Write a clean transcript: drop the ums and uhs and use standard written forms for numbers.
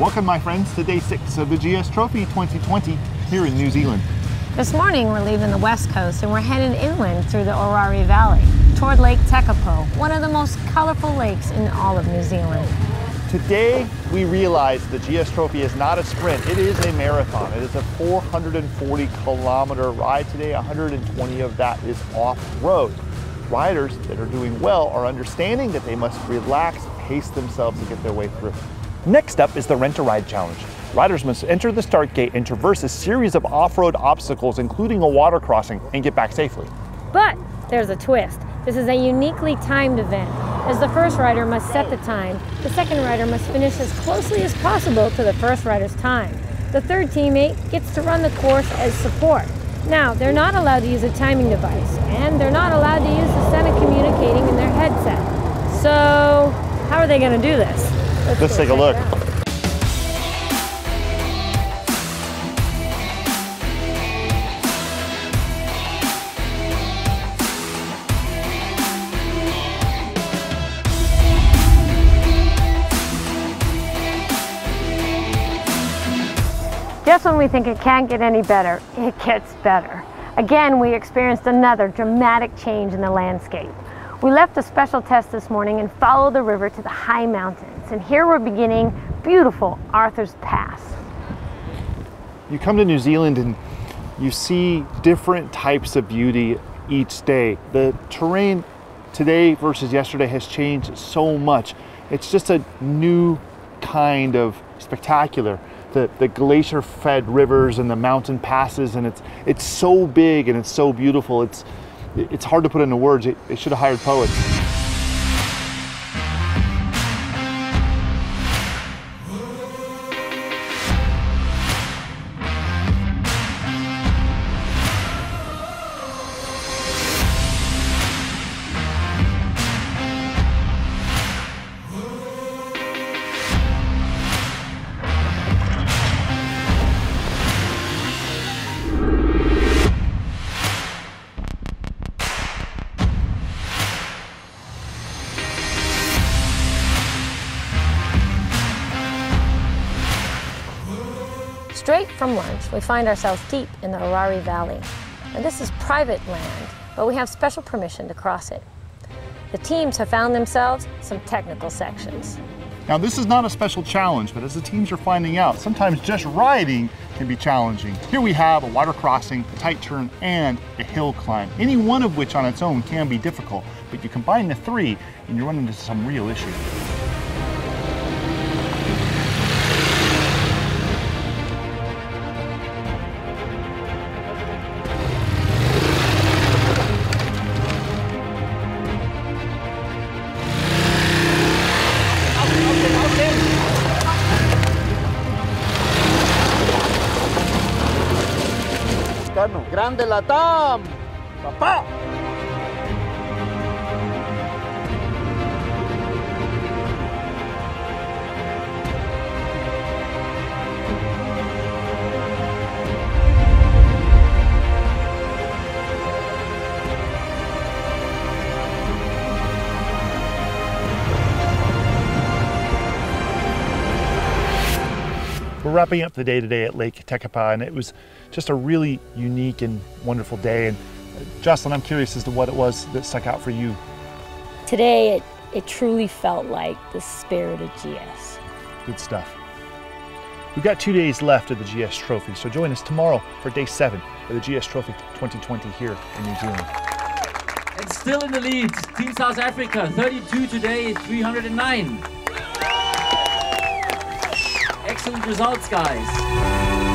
Welcome, my friends, to day 6 of the GS Trophy 2020 here in New Zealand. This morning we're leaving the west coast and we're headed inland through the Oceania Valley toward Lake Tekapo, one of the most colorful lakes in all of New Zealand. Today we realize the GS Trophy is not a sprint, it is a marathon. It is a 440-kilometer ride today, 120 of that is off-road. Riders that are doing well are understanding that they must relax, pace themselves to get their way through. Next up is the Rent-A-Ride Challenge. Riders must enter the start gate and traverse a series of off-road obstacles, including a water crossing, and get back safely. But there's a twist. This is a uniquely timed event. As the first rider must set the time, the second rider must finish as closely as possible to the first rider's time. The third teammate gets to run the course as support. Now, they're not allowed to use a timing device, and they're not allowed to use the sound of communicating in their headset. So, how are they going to do this? Let's take a look. Just when we think it can't get any better, it gets better. Again, we experienced another dramatic change in the landscape. We left a special test this morning and followed the river to the high mountains. And here we're beginning beautiful Arthur's Pass. You come to New Zealand and you see different types of beauty each day. The terrain today versus yesterday has changed so much. It's just a new kind of spectacular. The glacier-fed rivers and the mountain passes, and it's so big and it's so beautiful. It's hard to put into words. It should have hired poets. Straight from lunch, we find ourselves deep in the Oceania Valley. And this is private land, but we have special permission to cross it. The teams have found themselves some technical sections. Now, this is not a special challenge, but as the teams are finding out, sometimes just riding can be challenging. Here we have a water crossing, a tight turn, and a hill climb, any one of which on its own can be difficult, but you combine the three and you run into some real issues. Grande Latam! Papá! We're wrapping up the day today at Lake Tekapo, and it was just a really unique and wonderful day. And Jocelyn, I'm curious as to what it was that stuck out for you. Today, it truly felt like the spirit of GS. Good stuff. We've got 2 days left of the GS Trophy, so join us tomorrow for day 7 of the GS Trophy 2020 here in New Zealand. And still in the lead, Team South Africa, 32 today, 309. Excellent results, guys.